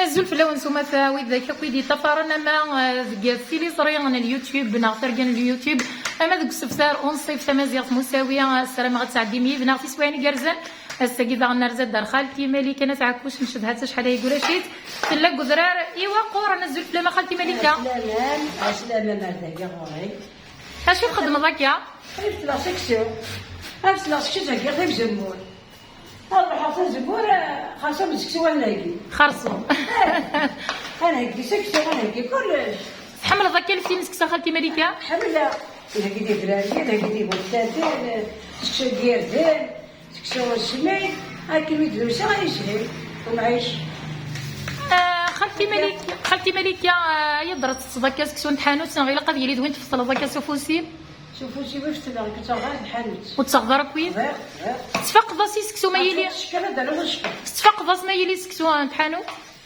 الزول فلا ونسوما ثاوي ذاك كويدي طفرنا ما ذك سيلي صريان اليوتيوب نغترقن اليوتيوب اما ذك السفسار اونصيف تمازيغ مساويه السلام غتسعدي مي بنا في سواني قرزان الساقيده غنرزد دار خالتي مالكه انا تعكوش نشدها شحال يقول شيت تلا قدرار ايوا قور نزل فلا ما خالتي مالكه سلامة مردا غوري اشوف خدمه ضاك يا عرفت لا سكسيو عرفت لا سكسيو تاع غير زمور الله حافظ زمور خاصه مسكسو نلاقي خرصو انا هكي سكسيو انا هكي كلش حمل ضاك الفتي مسكسه خالتي مالكه حمله هكي دي دراري هكي دي بوتاتين سكسيو ديال سكسيو الشمال هاكي ميدلوسه غيشري ومعيش خالتي مالكه يضرت تصدق كسكسو نحانوت غير قد يريد وين تفصل ضاك سوفوسيل شوفوا شي باش تبغي كتغار الحانوت وتصغر كوين تفق ضاسي سكسو ما يلي الشكل هذا لا الشكل تفق ضاس ما يلي سكسو نحانوت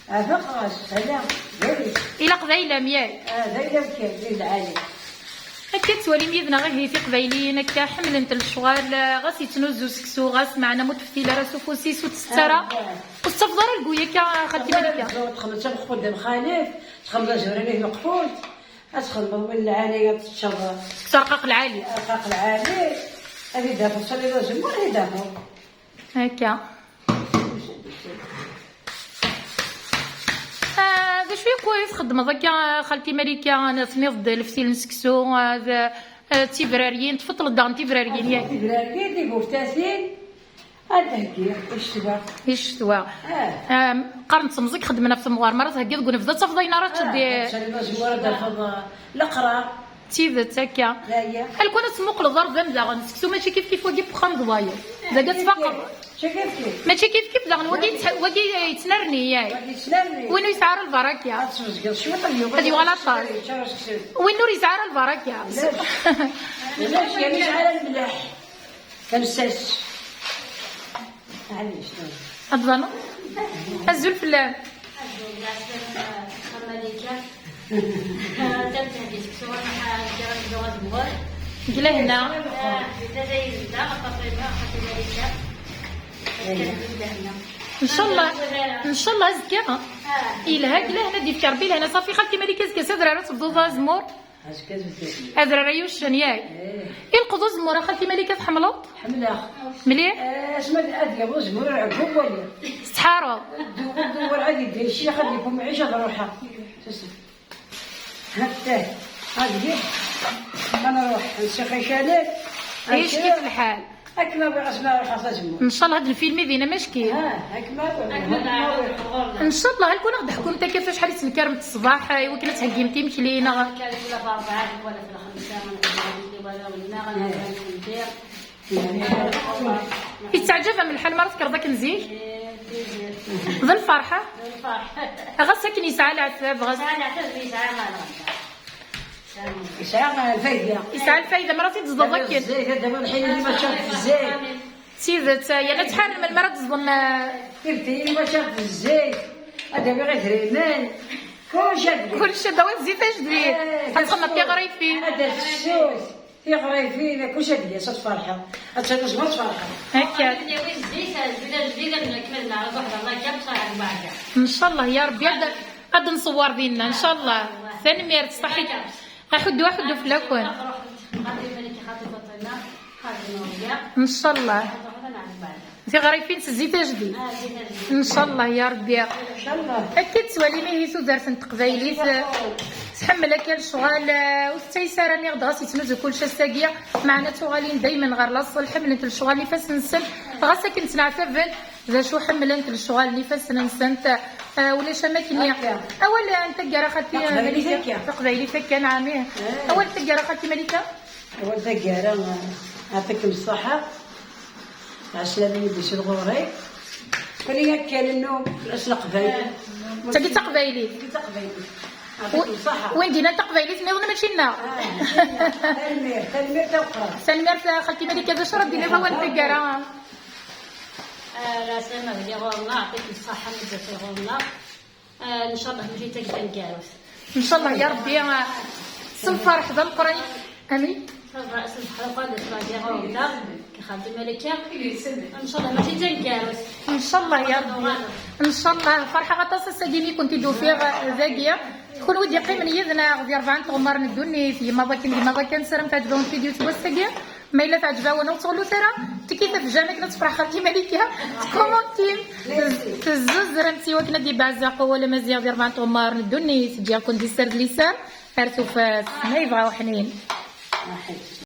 هذا خلاص هذا داري الى قبايله مياك هذا الا كان العالي هكا توالي ميدنا غير هي في قبايلين هكا حمل انت الشغال غاس يتنوزو سكسو غاس معنا متفتيله راسو فوسيس وتسترى والصفدره القويه كا خالتي مالكه تخلص قدام خالف تخلص جراني مقفول تخلص من العالي تشرب سرقاق العالي سرقاق العالي هذه دافع صلي له جمهور هي دافع هكا ذا شويه كويس خدمه ضكا خالتي مالكه انا سميض لفتي المسكسو تيفراريين تفضل دان تيفراريين ياك تيفراريين دي بوفتاسين هذا هكي يشتوا قرن تمزك خدمنا في مغار مرات هكا تقول نفضل تفضينا راه تشدي جمهور دافع القرا تيفت هكا هل كنا تسموق لضرب ذنب نسكسو ماشي كيف واقي بخام ضوايا زاكا تفقر ماشي كيف زغن واقي يتنرني ياك وينو يسعر البركه هذه غلطه وينو يسعر البركه علاش يعني على الملاح كنساس معليش اظن الزول فلان قلا هنا ان شاء الله زكا الها قلا هنا دي فكر بي هنا صافي خالتي مالكه زكا سدرا تفضل زمور هذا ريوش ياك ينقضوا زمور خالتي مالكه تحملط حمله مليح اسمع الاديه زمور عقب ولا استحاروا دور عادي دير الشيخ خليكم عيشه روحها هكا هذه انا نروح نسقي شالات ايش كيف الحال هكما بغسنا خاصه زمور ان شاء الله هذا الفيلم ذينا مشكي ان شاء الله هلكون غدا حكم انت كيفاش حالي تنكرمت الصباح وكنا تهقيمتي مشلينا يتعجب من الحال ما تكرضا كنزيك ذا الفرحه غساكن يسعى العتاب يسعى الفايده مراتي تصدق الزيت دابا الحين اللي ما شربت الزيت سيدت يا تحرم المرات تظن كنتي اللي ما شربت الزيت هذا غير تريمان كل شيء دوات زيت اش دير غتخمم في غريفين هذا السوس في غريفين كل شيء ديال صوت فرحه هذا زعما فرحه هكا ان شاء الله يا ربي غاد نصور ديالنا ان شاء الله ثاني ميرت صحيت حدو في الاكوان ان شاء الله في غريفين الزيت جديد ان شاء الله يا ربي ان شاء الله اكيد سوالي مي هيسو دارت تقبايليت تحمل هكا الشغال والسيساره اللي غدا غاسي تنوزو كلشي الساقيه معنا توغالين دائما غير لاصل حملت الشغال اللي فاس نسن غاسا كنت نعرفها ذا شو حملت الشغال اللي فاس نسنت ولا شماكني اول انت قرا خالتي مليكه تقبايلي فكا نعميه اول تقرا خالتي مليكه اول تقرا يعطيكم الصحه عسلامة يديش الغوري كلي كان النوم في قبايلي تقي تقبايلي وين دينا تقبايلي نظن ماشي لنا تنمير توقع سنمير خالتي مليكه باش ربي لي هو نتقرا لا سلامة يا الله يعطيك الصحة مزيان يا الله ان شاء الله نجي تقبل كاروس ان شاء الله يا ربي صنفر حدا القران امين صنفر الحلقة اللي تراجع غدا خالتي ملكه ان شاء الله ماشي تنكاروس ان شاء الله يا ربي ان شاء الله فرحه غطاس ساقيني كنت دوفيغ زاقيه كل ودي قيم يدنا غدي 4 غمار ندوني في ما باكن سرم تعجبون فيديو توسقيا ما الا تعجبونا وتقولوا ترى تكيف في جامك تفرح خالتي ملكه كومونتي تزوز رمتي وكنا دي بعزاق ولا مزيان غير 4 غمار ندوني تجي كنت دي سرد لسان ارتو فاس ما يبغاو حنين